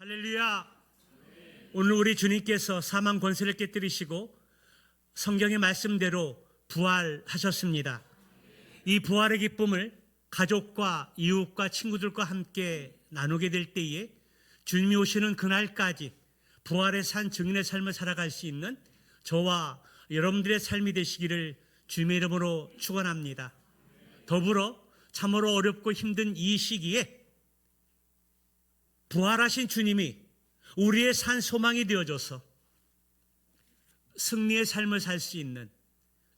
할렐루야. 오늘 우리 주님께서 사망 권세를 깨뜨리시고 성경의 말씀대로 부활하셨습니다. 이 부활의 기쁨을 가족과 이웃과 친구들과 함께 나누게 될 때에 주님이 오시는 그날까지 부활의 산 증인의 삶을 살아갈 수 있는 저와 여러분들의 삶이 되시기를 주님의 이름으로 축원합니다. 더불어 참으로 어렵고 힘든 이 시기에 부활하신 주님이 우리의 산 소망이 되어줘서 승리의 삶을 살 수 있는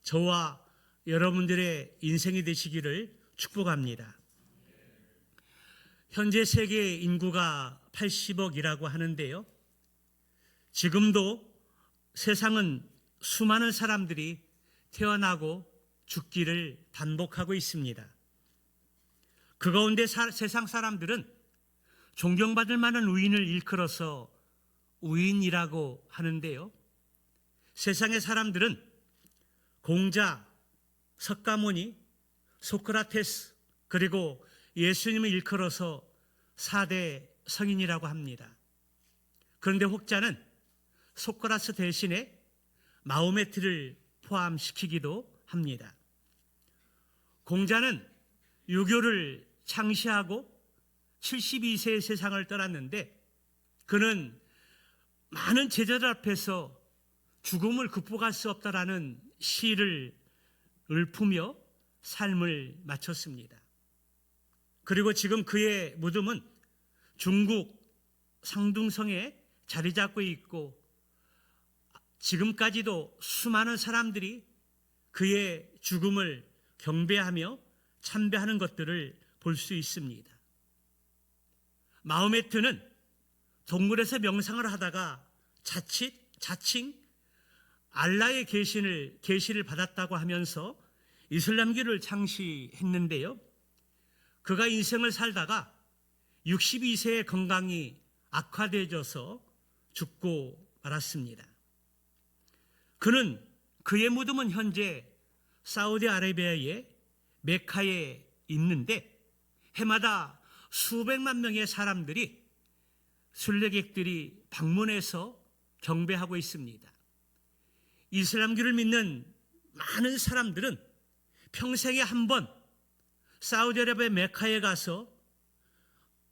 저와 여러분들의 인생이 되시기를 축복합니다. 현재 세계 인구가 80억이라고 하는데요. 지금도 세상은 수많은 사람들이 태어나고 죽기를 반복하고 있습니다. 그 가운데 세상 사람들은 존경받을 만한 우인을 일컬어서 우인이라고 하는데요. 세상의 사람들은 공자, 석가모니, 소크라테스 그리고 예수님을 일컬어서 4대 성인이라고 합니다. 그런데 혹자는 소크라테스 대신에 마호메트를 포함시키기도 합니다. 공자는 유교를 창시하고 72세의 세상을 떠났는데 그는 많은 제자들 앞에서 죽음을 극복할 수 없다라는 시를 읊으며 삶을 마쳤습니다. 그리고 지금 그의 무덤은 중국 상둥성에 자리 잡고 있고 지금까지도 수많은 사람들이 그의 죽음을 경배하며 참배하는 것들을 볼 수 있습니다. 마호메트는 동굴에서 명상을 하다가 자칭 알라의 계시를 받았다고 하면서 이슬람교를 창시했는데요. 그가 인생을 살다가 62세의 건강이 악화되어져서 죽고 말았습니다. 그의 무덤은 현재 사우디아라비아의 메카에 있는데 해마다 수백만 명의 사람들이 순례객들이 방문해서 경배하고 있습니다. 이슬람교를 믿는 많은 사람들은 평생에 한 번 사우디아라비아 메카에 가서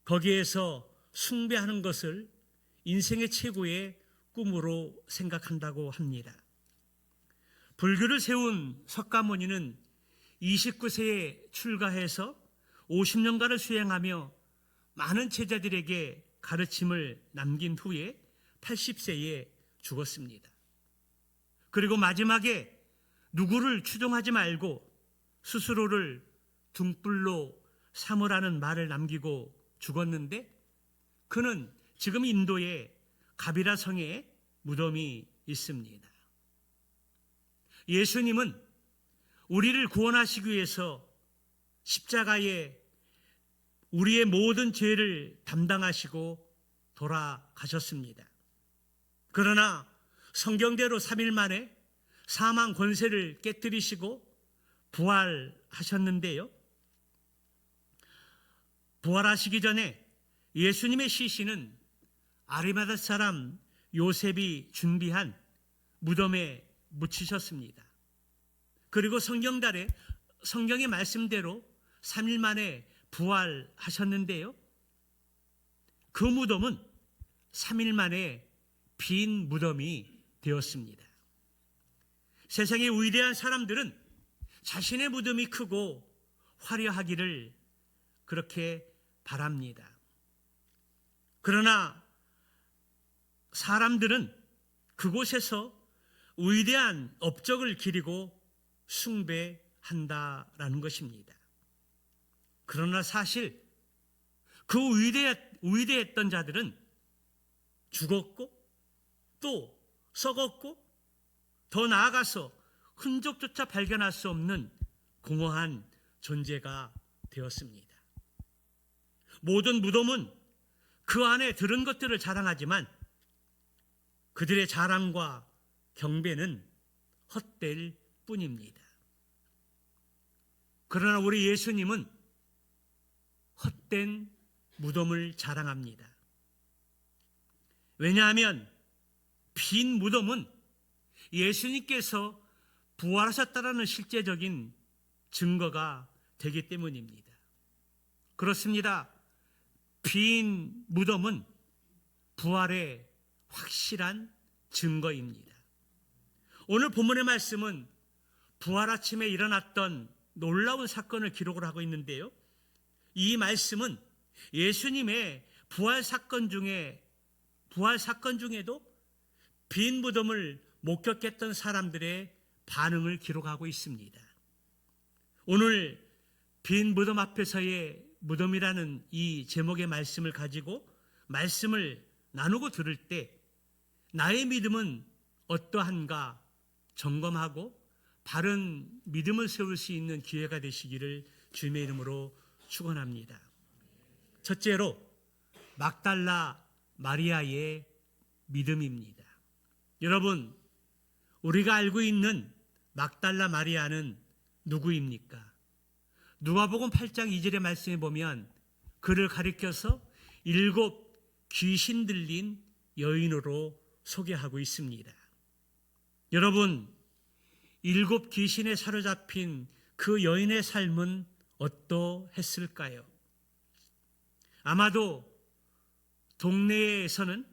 거기에서 숭배하는 것을 인생의 최고의 꿈으로 생각한다고 합니다. 불교를 세운 석가모니는 29세에 출가해서 50년간을 수행하며 많은 제자들에게 가르침을 남긴 후에 80세에 죽었습니다. 그리고 마지막에 누구를 추종하지 말고 스스로를 등불로 삼으라는 말을 남기고 죽었는데 그는 지금 인도의 가비라 성에 무덤이 있습니다. 예수님은 우리를 구원하시기 위해서 십자가에 우리의 모든 죄를 담당하시고 돌아가셨습니다. 그러나 성경대로 3일 만에 사망 권세를 깨뜨리시고 부활하셨는데요. 부활하시기 전에 예수님의 시신은 아리마다 사람 요셉이 준비한 무덤에 묻히셨습니다. 그리고 성경의 말씀대로 3일 만에 부활하셨는데요. 그 무덤은 3일 만에 빈 무덤이 되었습니다. 세상의 위대한 사람들은 자신의 무덤이 크고 화려하기를 그렇게 바랍니다. 그러나 사람들은 그곳에서 위대한 업적을 기리고 숭배한다라는 것입니다. 그러나 사실 그 위대했던 자들은 죽었고 또 썩었고 더 나아가서 흔적조차 발견할 수 없는 공허한 존재가 되었습니다. 모든 무덤은 그 안에 들은 것들을 자랑하지만 그들의 자랑과 경배는 헛될 뿐입니다. 그러나 우리 예수님은 헛된 무덤을 자랑합니다. 왜냐하면 빈 무덤은 예수님께서 부활하셨다라는 실제적인 증거가 되기 때문입니다. 그렇습니다. 빈 무덤은 부활의 확실한 증거입니다. 오늘 본문의 말씀은 부활 아침에 일어났던 놀라운 사건을 기록을 하고 있는데요. 이 말씀은 예수님의 부활 사건 중에도 빈 무덤을 목격했던 사람들의 반응을 기록하고 있습니다. 오늘 빈 무덤 앞에서의 무덤이라는 이 제목의 말씀을 가지고 말씀을 나누고 들을 때 나의 믿음은 어떠한가 점검하고 바른 믿음을 세울 수 있는 기회가 되시기를 주님의 이름으로 축원합니다. 첫째로 막달라 마리아의 믿음입니다. 여러분, 우리가 알고 있는 막달라 마리아는 누구입니까? 누가복음 8장 2절의 말씀에 보면 그를 가리켜서 7 귀신 들린 여인으로 소개하고 있습니다. 여러분, 7 귀신에 사로잡힌 그 여인의 삶은 어떠했을까요? 아마도 동네에서는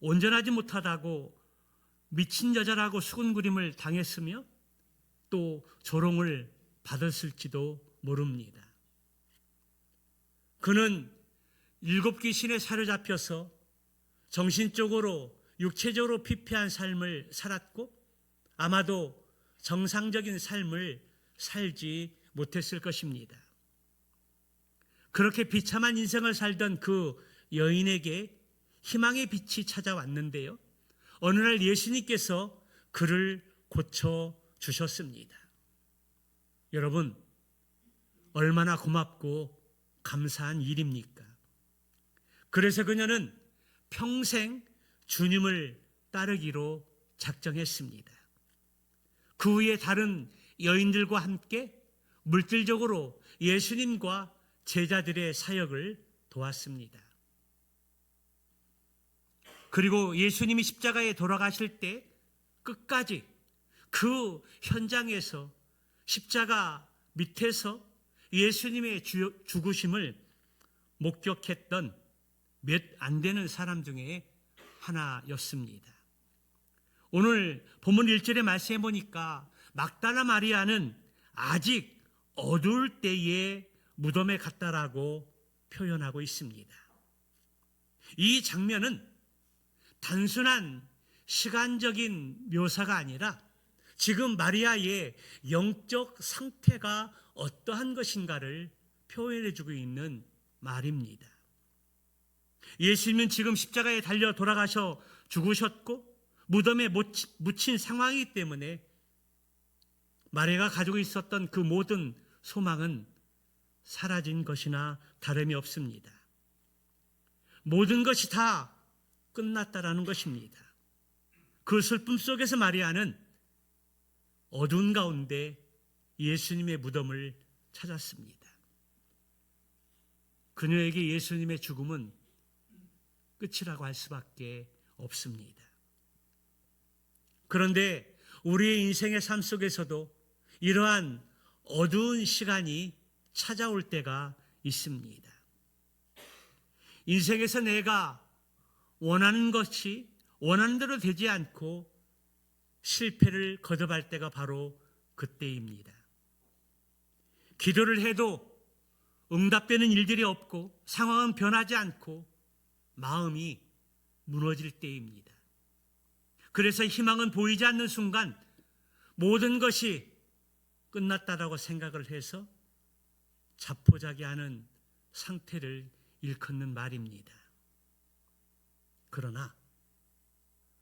온전하지 못하다고 미친 여자라고 수군거림을 당했으며 또 조롱을 받았을지도 모릅니다. 그는 7 귀신에 사로잡혀서 정신적으로 육체적으로 피폐한 삶을 살았고 아마도 정상적인 삶을 살지 못했을 것입니다. 그렇게 비참한 인생을 살던 그 여인에게 희망의 빛이 찾아왔는데요. 어느 날 예수님께서 그를 고쳐주셨습니다. 여러분, 얼마나 고맙고 감사한 일입니까? 그래서 그녀는 평생 주님을 따르기로 작정했습니다. 그 후에 다른 여인들과 함께 물질적으로 예수님과 제자들의 사역을 도왔습니다. 그리고 예수님이 십자가에 돌아가실 때 끝까지 그 현장에서 십자가 밑에서 예수님의 죽으심을 목격했던 몇 안 되는 사람 중에 하나였습니다. 오늘 본문 1절의 말씀에 보니까 막달라 마리아는 아직 어두울 때에 무덤에 갔다라고 표현하고 있습니다. 이 장면은 단순한 시간적인 묘사가 아니라 지금 마리아의 영적 상태가 어떠한 것인가를 표현해주고 있는 말입니다. 예수님은 지금 십자가에 달려 돌아가셔 죽으셨고 무덤에 묻힌 상황이기 때문에 마리아가 가지고 있었던 그 모든 소망은 사라진 것이나 다름이 없습니다. 모든 것이 다 끝났다라는 것입니다. 그 슬픔 속에서 마리아는 어두운 가운데 예수님의 무덤을 찾았습니다. 그녀에게 예수님의 죽음은 끝이라고 할 수밖에 없습니다. 그런데 우리의 인생의 삶 속에서도 이러한 어두운 시간이 찾아올 때가 있습니다. 인생에서 내가 원하는 것이 원하는 대로 되지 않고 실패를 거듭할 때가 바로 그때입니다. 기도를 해도 응답되는 일들이 없고 상황은 변하지 않고 마음이 무너질 때입니다. 그래서 희망은 보이지 않는 순간 모든 것이 끝났다라고 생각을 해서 자포자기하는 상태를 일컫는 말입니다. 그러나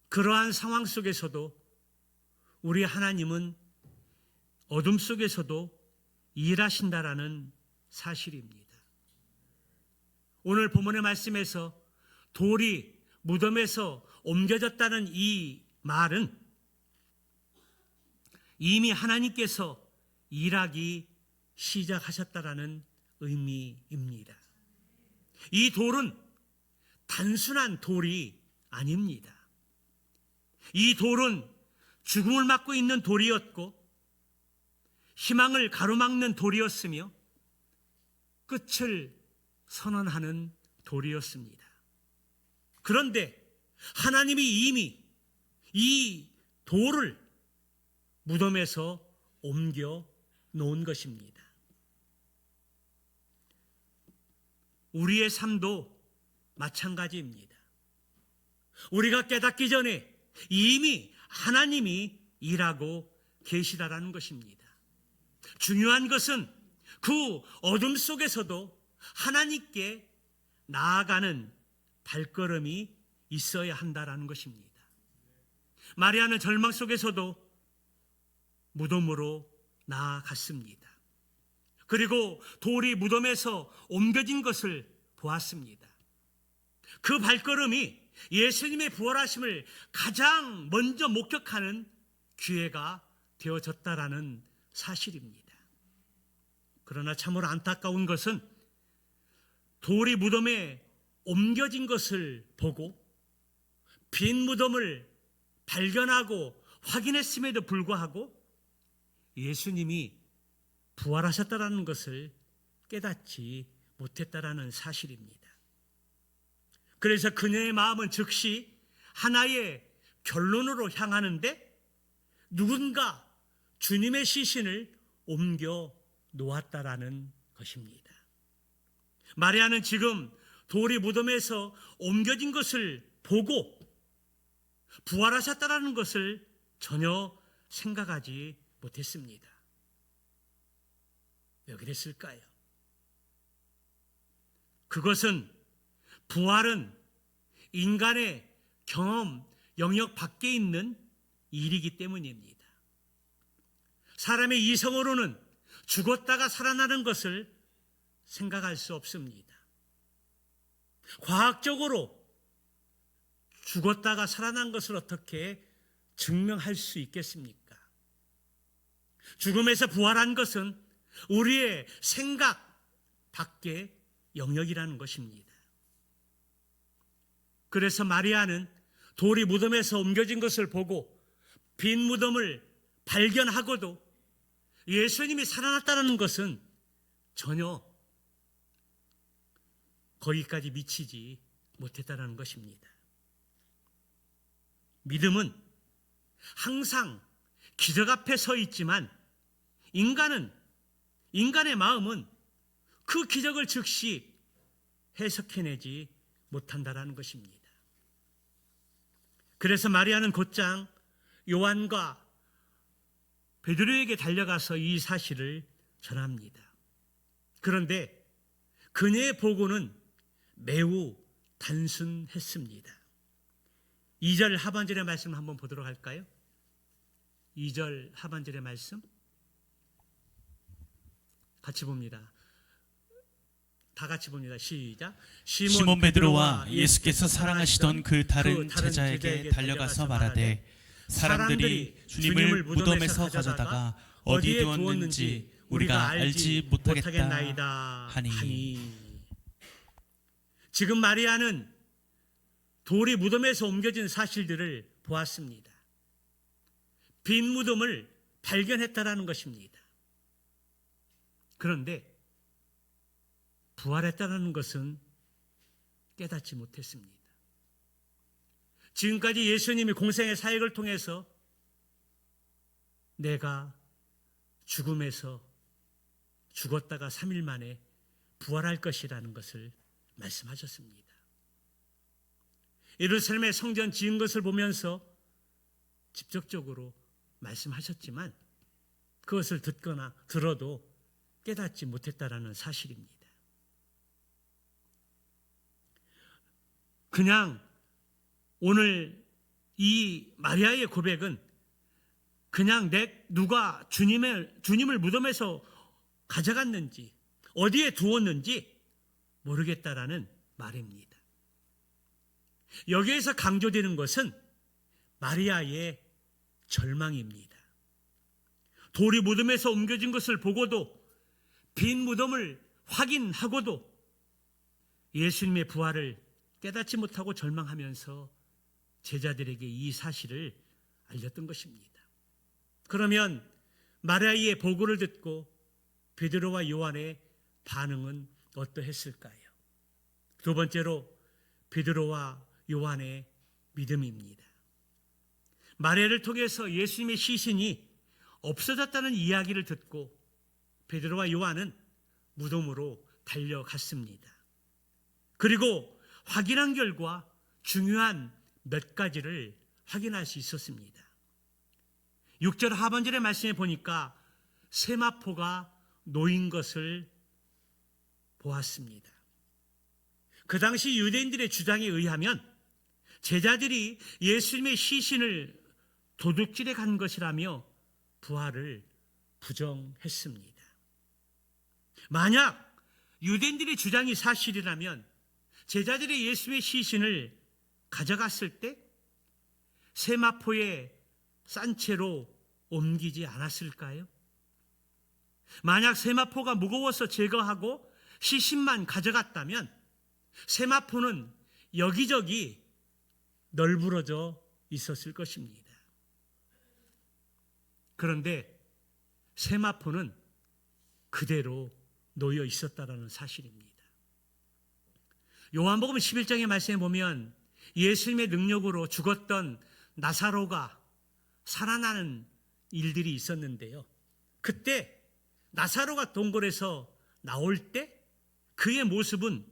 그러한 상황 속에서도 우리 하나님은 어둠 속에서도 일하신다라는 사실입니다. 오늘 본문의 말씀에서 돌이 무덤에서 옮겨졌다는 이 말은 이미 하나님께서 일하기 시작하셨다라는 의미입니다. 이 돌은 단순한 돌이 아닙니다. 이 돌은 죽음을 맞고 있는 돌이었고 희망을 가로막는 돌이었으며 끝을 선언하는 돌이었습니다. 그런데 하나님이 이미 이 돌을 무덤에서 옮겨 놓은 것입니다. 우리의 삶도 마찬가지입니다. 우리가 깨닫기 전에 이미 하나님이 일하고 계시다라는 것입니다. 중요한 것은 그 어둠 속에서도 하나님께 나아가는 발걸음이 있어야 한다라는 것입니다. 마리아는 절망 속에서도 무덤으로 나아갔습니다. 그리고 돌이 무덤에서 옮겨진 것을 보았습니다. 그 발걸음이 예수님의 부활하심을 가장 먼저 목격하는 기회가 되어졌다라는 사실입니다. 그러나 참으로 안타까운 것은 돌이 무덤에 옮겨진 것을 보고 빈 무덤을 발견하고 확인했음에도 불구하고 예수님이 부활하셨다라는 것을 깨닫지 못했다라는 사실입니다. 그래서 그녀의 마음은 즉시 하나의 결론으로 향하는데 누군가 주님의 시신을 옮겨 놓았다라는 것입니다. 마리아는 지금 돌이 무덤에서 옮겨진 것을 보고 부활하셨다라는 것을 전혀 생각하지 못했습니다. 왜 그랬을까요? 그것은 부활은 인간의 경험 영역 밖에 있는 일이기 때문입니다. 사람의 이성으로는 죽었다가 살아나는 것을 생각할 수 없습니다. 과학적으로 죽었다가 살아난 것을 어떻게 증명할 수 있겠습니까? 죽음에서 부활한 것은 우리의 생각 밖의 영역이라는 것입니다. 그래서 마리아는 돌이 무덤에서 옮겨진 것을 보고 빈 무덤을 발견하고도 예수님이 살아났다는 것은 전혀 거기까지 미치지 못했다는 것입니다. 믿음은 항상 기적 앞에 서 있지만 인간의 마음은 그 기적을 즉시 해석해내지 못한다라는 것입니다. 그래서 마리아는 곧장 요한과 베드로에게 달려가서 이 사실을 전합니다. 그런데 그녀의 보고는 매우 단순했습니다. 2절 하반절의 말씀 한번 보도록 할까요? 2절 하반절의 말씀 같이 봅니다. 다 같이 봅니다. 시작. 시몬 베드로와 예수께서 사랑하시던 그 다른 제자에게 달려가서 말하되 사람들이 주님을 무덤에서 가져다가 어디에 두었는지 우리가 알지 못하겠다 하니. 지금 마리아는 돌이 무덤에서 옮겨진 사실들을 보았습니다. 빈 무덤을 발견했다라는 것입니다. 그런데 부활했다는 것은 깨닫지 못했습니다. 지금까지 예수님이 공생의 사역을 통해서 내가 죽음에서 죽었다가 3일 만에 부활할 것이라는 것을 말씀하셨습니다. 예루살렘의 성전 지은 것을 보면서 직접적으로 말씀하셨지만 그것을 듣거나 들어도 깨닫지 못했다라는 사실입니다. 그냥 오늘 이 마리아의 고백은 그냥 누가 주님을 무덤에서 가져갔는지 어디에 두었는지 모르겠다라는 말입니다. 여기에서 강조되는 것은 마리아의 절망입니다. 돌이 무덤에서 옮겨진 것을 보고도 빈 무덤을 확인하고도 예수님의 부활을 깨닫지 못하고 절망하면서 제자들에게 이 사실을 알렸던 것입니다. 그러면 마리아의 보고를 듣고 베드로와 요한의 반응은 어떠했을까요? 두 번째로 베드로와 요한의 믿음입니다. 마리아를 통해서 예수님의 시신이 없어졌다는 이야기를 듣고 베드로와 요한은 무덤으로 달려갔습니다. 그리고 확인한 결과 중요한 몇 가지를 확인할 수 있었습니다. 6절 하반절의 말씀에 보니까 세마포가 놓인 것을 보았습니다. 그 당시 유대인들의 주장에 의하면 제자들이 예수님의 시신을 도둑질해 간 것이라며 부활을 부정했습니다. 만약 유대인들의 주장이 사실이라면 제자들이 예수님의 시신을 가져갔을 때 세마포에 싼 채로 옮기지 않았을까요? 만약 세마포가 무거워서 제거하고 시신만 가져갔다면 세마포는 여기저기 널브러져 있었을 것입니다. 그런데 세마포는 그대로 놓여 있었다는 사실입니다. 요한복음 11장의 말씀에 보면 예수님의 능력으로 죽었던 나사로가 살아나는 일들이 있었는데요. 그때 나사로가 동굴에서 나올 때 그의 모습은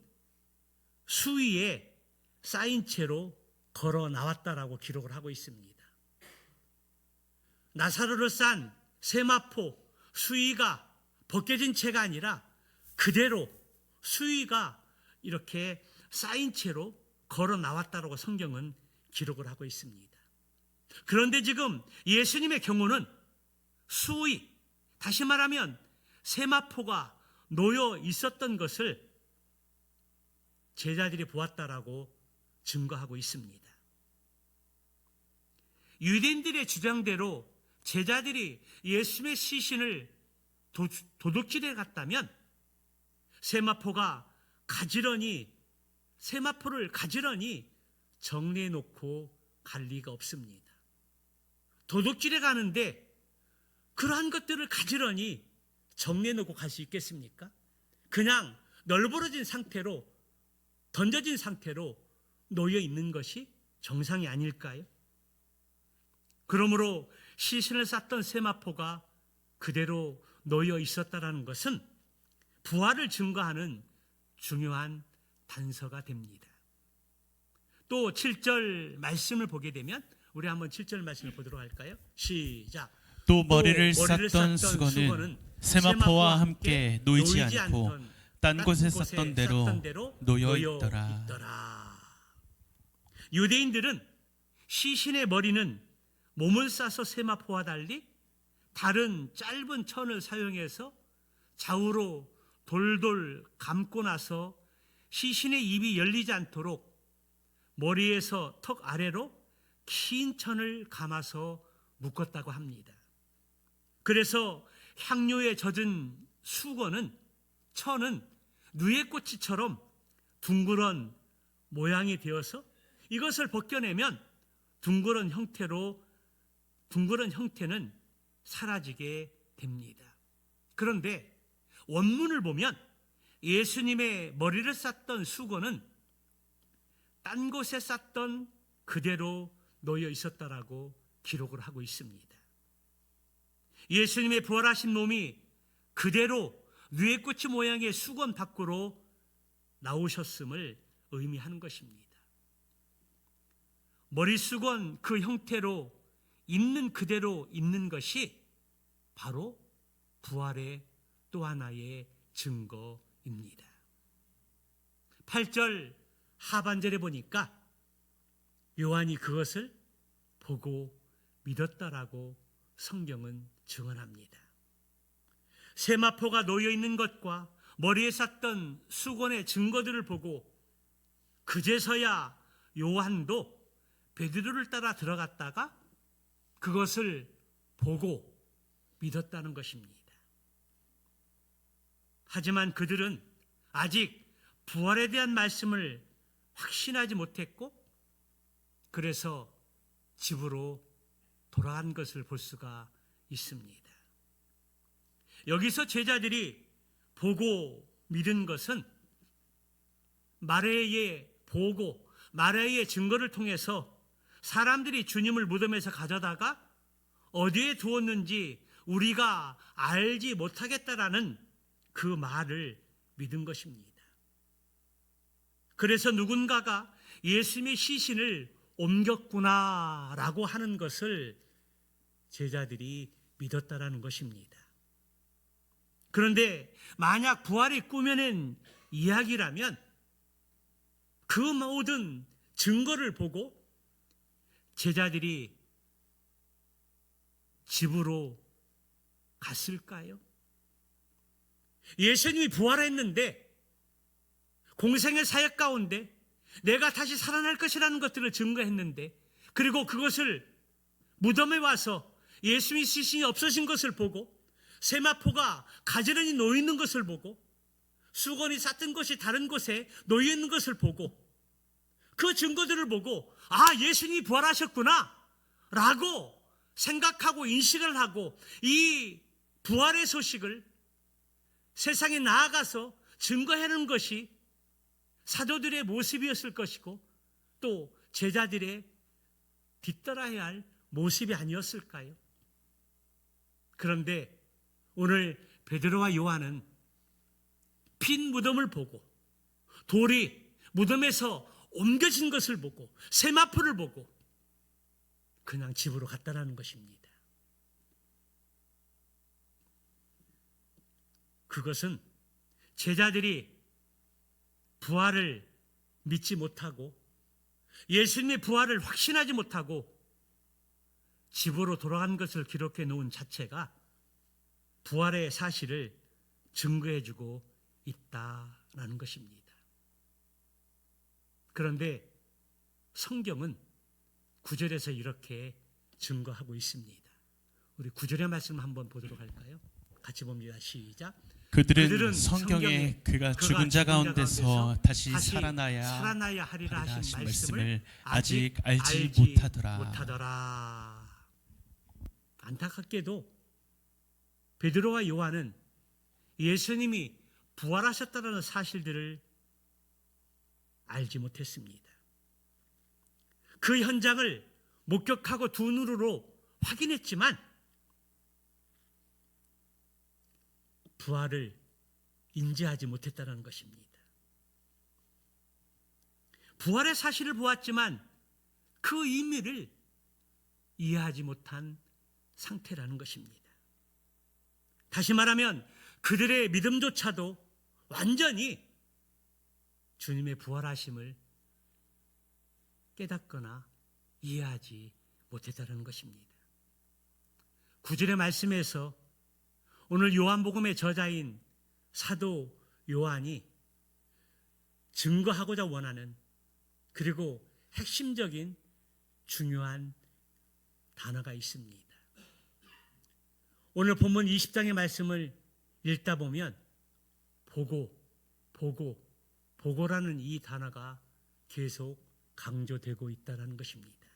수위에 쌓인 채로 걸어 나왔다라고 기록을 하고 있습니다. 나사로를 싼 세마포 수위가 벗겨진 채가 아니라 그대로 수위가 이렇게 쌓인 채로 걸어 나왔다라고 성경은 기록을 하고 있습니다. 그런데 지금 예수님의 경우는 수위, 다시 말하면 세마포가 놓여 있었던 것을 제자들이 보았다라고 증거하고 있습니다. 유대인들의 주장대로 제자들이 예수님의 시신을 도둑질해 갔다면 세마포를 가지런히 정리해 놓고 갈 리가 없습니다. 도둑질해 가는데 그러한 것들을 가지런히 정리해 놓고 갈 수 있겠습니까? 그냥 널브러진 상태로 던져진 상태로 놓여 있는 것이 정상이 아닐까요? 그러므로 시신을 쌌던 세마포가 그대로 놓여 있었다는 것은 부활을 증거하는 중요한 단서가 됩니다. 또 7절 말씀을 보게 되면 우리 한번 7절 말씀을 보도록 할까요? 시작. 또 머리를 쌌던 수건은 세마포와 함께 놓이지 않고 딴 곳에 쌌던 대로 놓여 있더라. 유대인들은 시신의 머리는 몸을 싸서 세마포와 달리 다른 짧은 천을 사용해서 좌우로 돌돌 감고 나서 시신의 입이 열리지 않도록 머리에서 턱 아래로 긴 천을 감아서 묶었다고 합니다. 그래서 향료에 젖은 천은 누에꽃이처럼 둥그런 모양이 되어서 이것을 벗겨내면 둥그런 형태는 사라지게 됩니다. 그런데 원문을 보면 예수님의 머리를 쌌던 수건은 딴 곳에 쌌던 그대로 놓여 있었다라고 기록을 하고 있습니다. 예수님의 부활하신 몸이 그대로 누에꽃이 모양의 수건 밖으로 나오셨음을 의미하는 것입니다. 머리수건 그 형태로 있는 그대로 있는 것이 바로 부활의 또 하나의 증거입니다. 8절 하반절에 보니까 요한이 그것을 보고 믿었다라고 성경은 증언합니다. 세마포가 놓여 있는 것과 머리에 쌌던 수건의 증거들을 보고 그제서야 요한도 베드로를 따라 들어갔다가 그것을 보고 믿었다는 것입니다. 하지만 그들은 아직 부활에 대한 말씀을 확신하지 못했고 그래서 집으로 돌아간 것을 볼 수가 있습니다. 여기서 제자들이 보고 믿은 것은 마리아의 보고, 마리아의 증거를 통해서 사람들이 주님을 무덤에서 가져다가 어디에 두었는지 우리가 알지 못하겠다라는 그 말을 믿은 것입니다. 그래서 누군가가 예수님의 시신을 옮겼구나라고 하는 것을 제자들이 믿었다라는 것입니다. 그런데 만약 부활이 꾸며낸 이야기라면 그 모든 증거를 보고 제자들이 집으로 갔을까요? 예수님이 부활했는데 공생의 사역 가운데 내가 다시 살아날 것이라는 것들을 증거했는데, 그리고 그것을 무덤에 와서 예수님의 시신이 없어진 것을 보고 세마포가 가지런히 놓여 있는 것을 보고 수건이 쌌던 것이 다른 곳에 놓여 있는 것을 보고 그 증거들을 보고 예수님이 부활하셨구나 라고 생각하고 인식을 하고 이 부활의 소식을 세상에 나아가서 증거하는 것이 사도들의 모습이었을 것이고 또 제자들의 뒤따라야 할 모습이 아니었을까요? 그런데 오늘 베드로와 요한은 빈 무덤을 보고 돌이 무덤에서 옮겨진 것을 보고 세마포를 보고 그냥 집으로 갔다라는 것입니다. 그것은 제자들이 부활을 믿지 못하고 예수님의 부활을 확신하지 못하고 집으로 돌아간 것을 기록해 놓은 자체가 부활의 사실을 증거해주고 있다라는 것입니다. 그런데 성경은 9절에서 이렇게 증거하고 있습니다. 우리 9절의 말씀 한번 보도록 할까요? 같이 봅니다. 시작. 그들은 성경에 그가 죽은 자 가운데서 다시 살아나야 하리라 하신 말씀을 아직 알지 못하더라. 안타깝게도 베드로와 요한은 예수님이 부활하셨다는 사실들을 알지 못했습니다. 그 현장을 목격하고 두 눈으로 확인했지만 부활을 인지하지 못했다는 것입니다. 부활의 사실을 보았지만 그 의미를 이해하지 못한 상태라는 것입니다. 다시 말하면 그들의 믿음조차도 완전히 주님의 부활하심을 깨닫거나 이해하지 못했다는 것입니다. 9절의 말씀에서 오늘 요한복음의 저자인 사도 요한이 증거하고자 원하는 그리고 핵심적인 중요한 단어가 있습니다. 오늘 본문 20장의 말씀을 읽다 보면 보고라는 이 단어가 계속 강조되고 있다는 것입니다.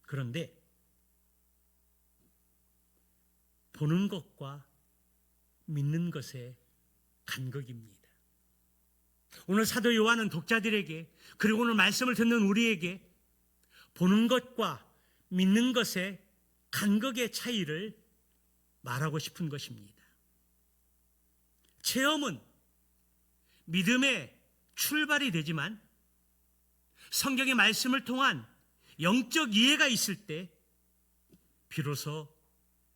그런데 보는 것과 믿는 것의 간극입니다. 오늘 사도 요한은 독자들에게 그리고 오늘 말씀을 듣는 우리에게 보는 것과 믿는 것의 간극의 차이를 말하고 싶은 것입니다. 체험은 믿음의 출발이 되지만 성경의 말씀을 통한 영적 이해가 있을 때 비로소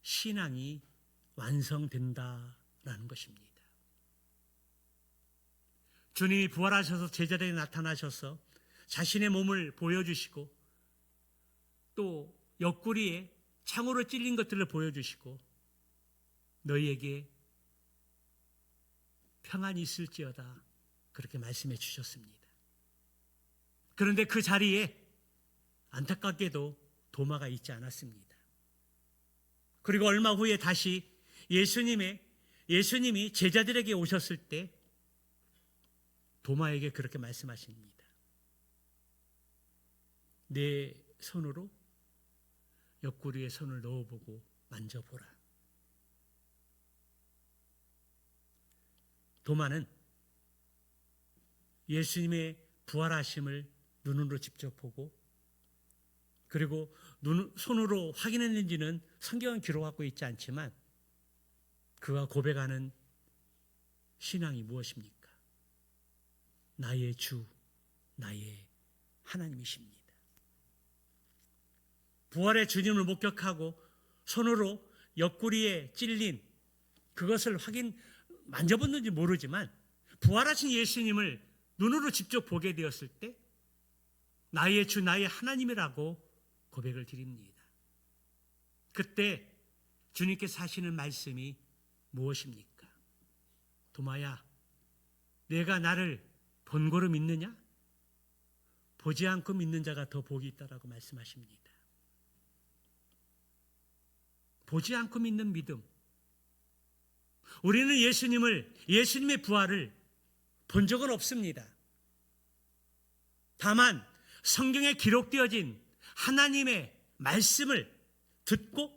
신앙이 완성된다라는 것입니다. 주님이 부활하셔서 제자들에게 나타나셔서 자신의 몸을 보여주시고 또 옆구리에 창으로 찔린 것들을 보여주시고 너희에게 평안이 있을지어다 그렇게 말씀해 주셨습니다. 그런데 그 자리에 안타깝게도 도마가 있지 않았습니다. 그리고 얼마 후에 다시 예수님이 제자들에게 오셨을 때 도마에게 그렇게 말씀하십니다. 내 손으로 옆구리에 손을 넣어보고 만져보라. 도마는 예수님의 부활하심을 눈으로 직접 보고 그리고 손으로 확인했는지는 성경은 기록하고 있지 않지만 그가 고백하는 신앙이 무엇입니까? 나의 주, 나의 하나님이십니다. 부활의 주님을 목격하고 손으로 옆구리에 찔린 그것을 만져봤는지 모르지만 부활하신 예수님을 눈으로 직접 보게 되었을 때 나의 주, 나의 하나님이라고 고백을 드립니다. 그때 주님께서 하시는 말씀이 무엇입니까? 도마야, 내가 나를 본고로 믿느냐? 보지 않고 믿는 자가 더 복이 있다라고 말씀하십니다. 보지 않고 믿는 믿음. 우리는 예수님의 부활을 본 적은 없습니다. 다만 성경에 기록되어진 하나님의 말씀을 듣고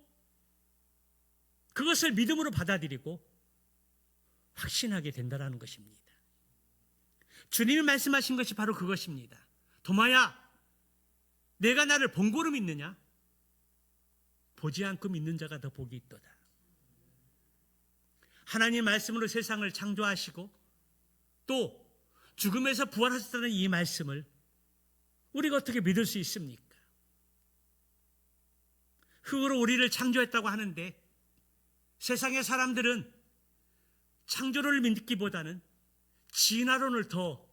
그것을 믿음으로 받아들이고 확신하게 된다는 것입니다. 주님이 말씀하신 것이 바로 그것입니다. 도마야, 내가 나를 본고로 믿느냐? 보지 않고 믿는 자가 더 복이 있도다. 하나님 말씀으로 세상을 창조하시고 또 죽음에서 부활하셨다는 이 말씀을 우리가 어떻게 믿을 수 있습니까? 흙으로 우리를 창조했다고 하는데 세상의 사람들은 창조를 믿기보다는 진화론을 더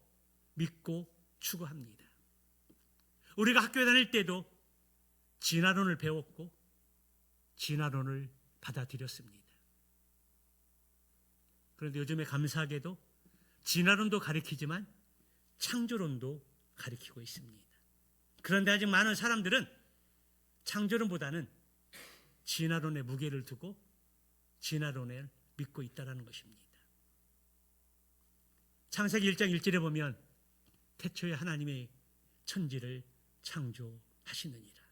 믿고 추구합니다. 우리가 학교에 다닐 때도 진화론을 배웠고 진화론을 받아들였습니다. 그런데 요즘에 감사하게도 진화론도 가리키지만 창조론도 가리키고 있습니다. 그런데 아직 많은 사람들은 창조론보다는 진화론에 무게를 두고 진화론을 믿고 있다는 것입니다. 창세기 1장 1절에 보면 태초에 하나님의 천지를 창조하시느니라.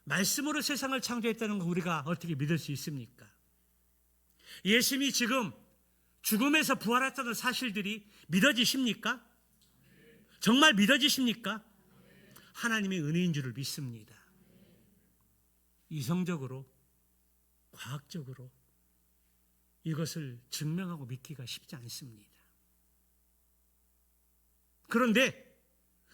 말씀으로 세상을 창조했다는 거 우리가 어떻게 믿을 수 있습니까? 예수님이 지금 죽음에서 부활했다는 사실들이 믿어지십니까? 정말 믿어지십니까? 하나님의 은혜인 줄을 믿습니다. 이성적으로, 과학적으로 이것을 증명하고 믿기가 쉽지 않습니다. 그런데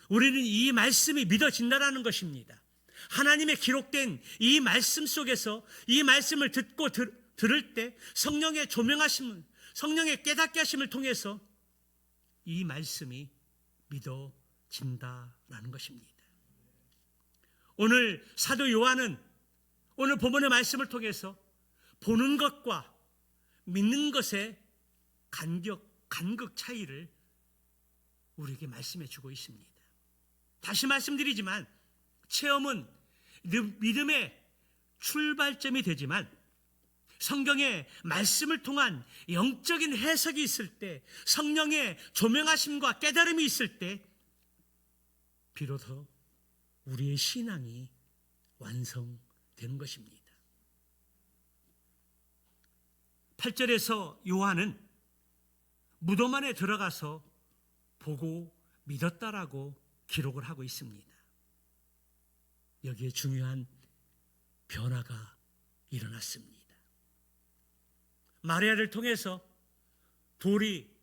우리는 이 말씀이 믿어진다는 것입니다. 하나님의 기록된 이 말씀 속에서 이 말씀을 듣고 들을 때 성령의 조명하심, 성령의 깨닫게 하심을 통해서 이 말씀이 믿어진다라는 것입니다. 오늘 사도 요한은 오늘 본문의 말씀을 통해서 보는 것과 믿는 것의 간극 차이를 우리에게 말씀해 주고 있습니다. 다시 말씀드리지만 체험은 믿음의 출발점이 되지만 성경의 말씀을 통한 영적인 해석이 있을 때 성령의 조명하심과 깨달음이 있을 때 비로소 우리의 신앙이 완성되는 것입니다. 8절에서 요한은 무덤 안에 들어가서 보고 믿었다라고 기록을 하고 있습니다. 여기에 중요한 변화가 일어났습니다. 마리아를 통해서 돌이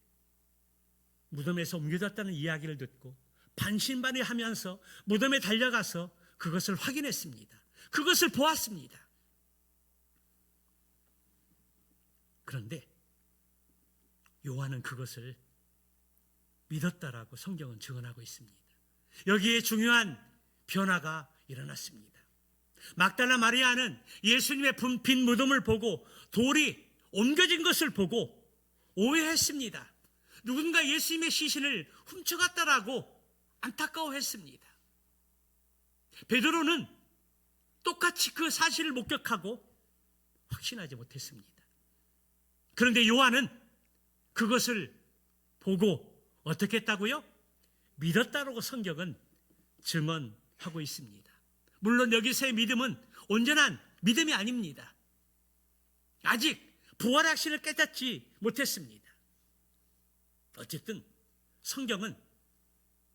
무덤에서 옮겨졌다는 이야기를 듣고 반신반의하면서 무덤에 달려가서 그것을 확인했습니다. 그것을 보았습니다. 그런데 요한은 그것을 믿었다라고 성경은 증언하고 있습니다. 여기에 중요한 변화가 일어났습니다. 막달라 마리아는 예수님의 빈 무덤을 보고 돌이 옮겨진 것을 보고 오해했습니다. 누군가 예수님의 시신을 훔쳐갔다라고 안타까워했습니다. 베드로는 똑같이 그 사실을 목격하고 확신하지 못했습니다. 그런데 요한은 그것을 보고 어떻게 했다고요? 믿었다라고 성경은 증언하고 있습니다. 물론 여기서의 믿음은 온전한 믿음이 아닙니다. 아직 부활의 확신을 깨닫지 못했습니다. 어쨌든 성경은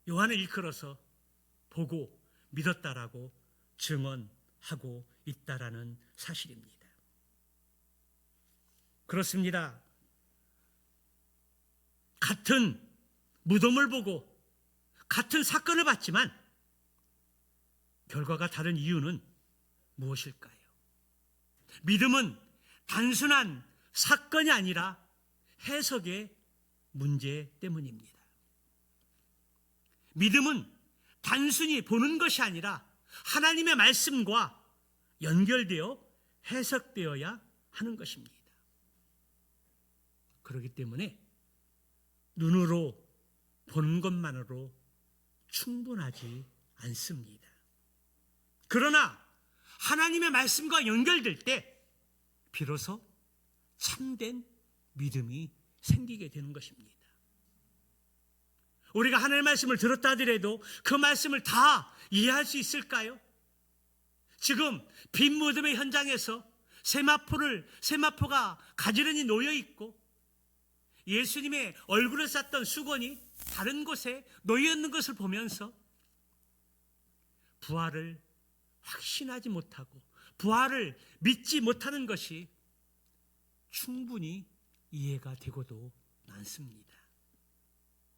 요한을 일컬어서 보고 믿었다라고 증언하고 있다라는 사실입니다. 그렇습니다. 같은 무덤을 보고 같은 사건을 봤지만 결과가 다른 이유는 무엇일까요? 믿음은 단순한 사건이 아니라 해석의 문제 때문입니다. 믿음은 단순히 보는 것이 아니라 하나님의 말씀과 연결되어 해석되어야 하는 것입니다. 그렇기 때문에 눈으로 보는 것만으로 충분하지 않습니다. 그러나 하나님의 말씀과 연결될 때 비로소 참된 믿음이 생기게 되는 것입니다. 우리가 하나님의 말씀을 들었다 하더라도 그 말씀을 다 이해할 수 있을까요? 지금 빈 무덤의 현장에서 세마포가 가지런히 놓여 있고 예수님의 얼굴을 쌌던 수건이 다른 곳에 놓여 있는 것을 보면서 부활을 확신하지 못하고 부활을 믿지 못하는 것이 충분히 이해가 되고도 남습니다.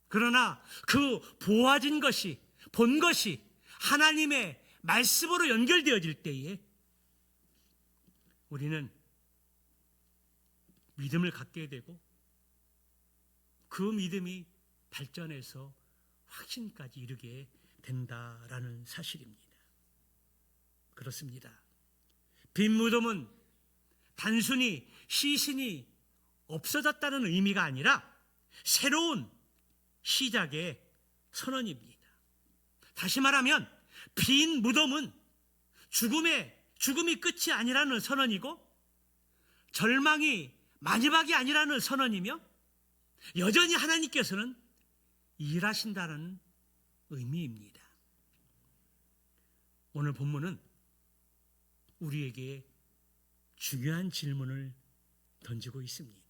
그러나 그 보아진 것이, 본 것이 하나님의 말씀으로 연결되어질 때에 우리는 믿음을 갖게 되고 그 믿음이 발전해서 확신까지 이르게 된다라는 사실입니다. 그렇습니다. 빈 무덤은 단순히 시신이 없어졌다는 의미가 아니라 새로운 시작의 선언입니다. 다시 말하면 빈 무덤은 죽음이 끝이 아니라는 선언이고 절망이 마지막이 아니라는 선언이며 여전히 하나님께서는 일하신다는 의미입니다. 오늘 본문은 우리에게 중요한 질문을 던지고 있습니다.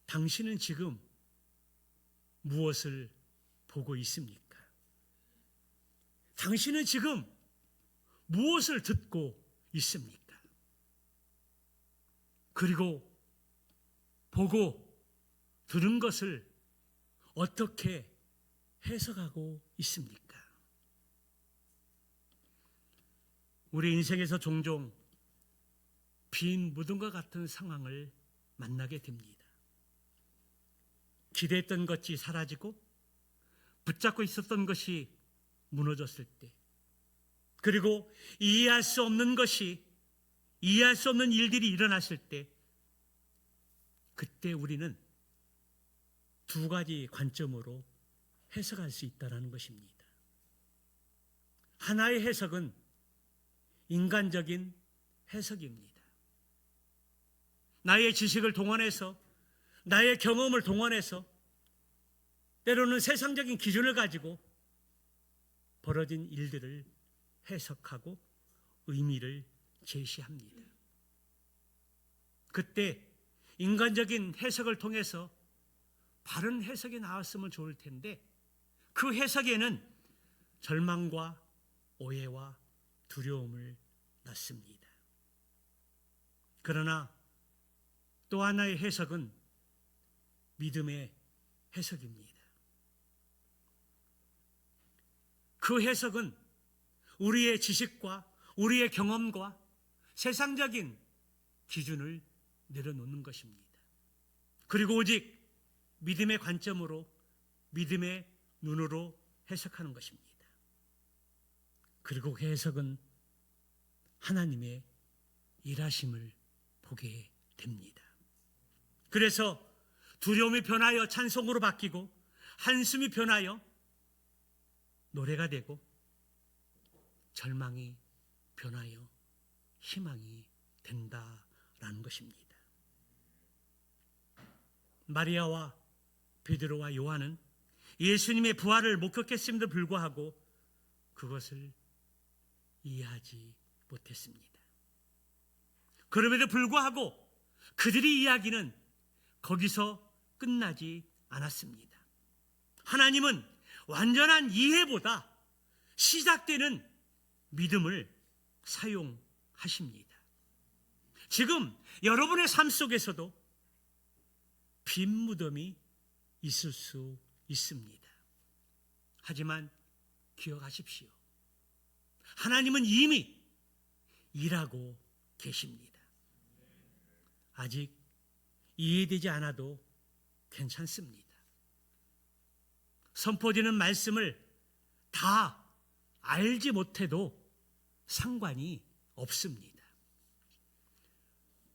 당신은 지금 무엇을 보고 있습니까? 당신은 지금 무엇을 듣고 있습니까? 그리고 보고 들은 것을 어떻게 해석하고 있습니까? 우리 인생에서 종종 빈 무덤과 같은 상황을 만나게 됩니다. 기대했던 것이 사라지고 붙잡고 있었던 것이 무너졌을 때, 그리고 이해할 수 없는 일들이 일어났을 때, 그때 우리는 두 가지 관점으로 해석할 수 있다는 것입니다. 하나의 해석은 인간적인 해석입니다. 나의 지식을 동원해서, 나의 경험을 동원해서, 때로는 세상적인 기준을 가지고 벌어진 일들을 해석하고 의미를 제시합니다. 그때 인간적인 해석을 통해서 바른 해석이 나왔으면 좋을 텐데 그 해석에는 절망과 오해와 두려움을 낳습니다. 그러나 또 하나의 해석은 믿음의 해석입니다. 그 해석은 우리의 지식과 우리의 경험과 세상적인 기준을 내려놓는 것입니다. 그리고 오직 믿음의 관점으로, 믿음의 눈으로 해석하는 것입니다. 그리고 그 해석은 하나님의 일하심을 보게 됩니다. 그래서 두려움이 변하여 찬송으로 바뀌고 한숨이 변하여 노래가 되고 절망이 변하여 희망이 된다라는 것입니다. 마리아와 베드로와 요한은 예수님의 부활을 목격했음에도 불구하고 그것을 이해하지 못했습니다. 그럼에도 불구하고 그들의 이야기는 거기서 끝나지 않았습니다. 하나님은 완전한 이해보다 시작되는 믿음을 사용하십니다. 지금 여러분의 삶 속에서도 빈 무덤이 있을 수 있습니다. 하지만 기억하십시오. 하나님은 이미 일하고 계십니다. 아직 이해되지 않아도 괜찮습니다. 선포되는 말씀을 다 알지 못해도 상관이 없습니다.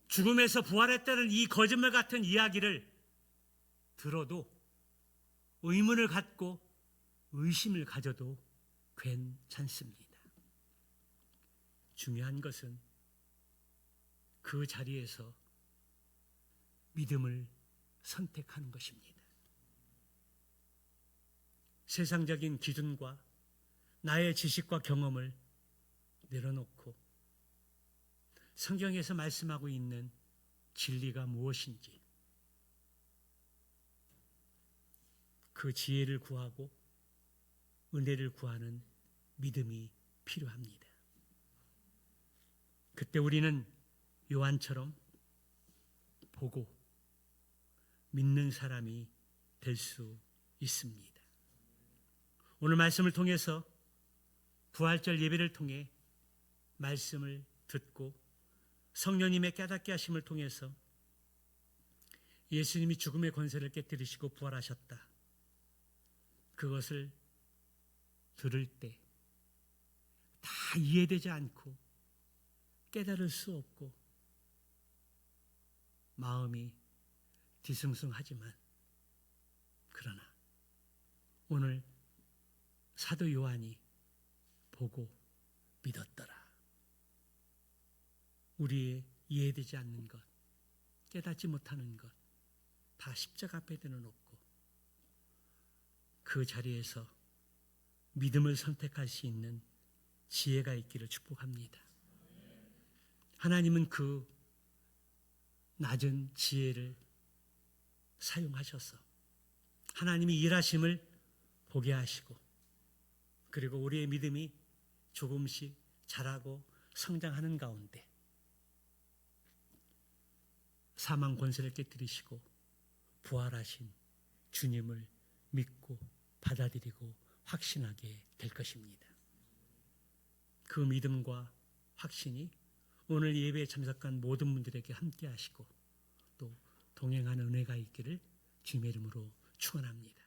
죽음에서 부활했다는 이 거짓말 같은 이야기를 들어도 의문을 갖고 의심을 가져도 괜찮습니다. 중요한 것은 그 자리에서 믿음을 선택하는 것입니다. 세상적인 기준과 나의 지식과 경험을 내려놓고 성경에서 말씀하고 있는 진리가 무엇인지 그 지혜를 구하고 은혜를 구하는 믿음이 필요합니다. 그때 우리는 요한처럼 보고 믿는 사람이 될 수 있습니다. 오늘 말씀을 통해서 부활절 예배를 통해 말씀을 듣고 성령님의 깨닫게 하심을 통해서 예수님이 죽음의 권세를 깨뜨리시고 부활하셨다. 그것을 들을 때 다 이해되지 않고 깨달을 수 없고 마음이 뒤숭숭하지만 그러나 오늘 사도 요한이 보고 믿었더라. 우리의 이해되지 않는 것, 깨닫지 못하는 것 다 십자가 앞에 내려놓고 그 자리에서 믿음을 선택할 수 있는 지혜가 있기를 축복합니다. 하나님은 그 낮은 지혜를 사용하셔서 하나님이 일하심을 보게 하시고 그리고 우리의 믿음이 조금씩 자라고 성장하는 가운데 사망 권세를 깨뜨리시고 부활하신 주님을 믿고 받아들이고 확신하게 될 것입니다. 그 믿음과 확신이 오늘 예배에 참석한 모든 분들에게 함께 하시고 또 동행하는 은혜가 있기를 주님의 이름으로 축원합니다.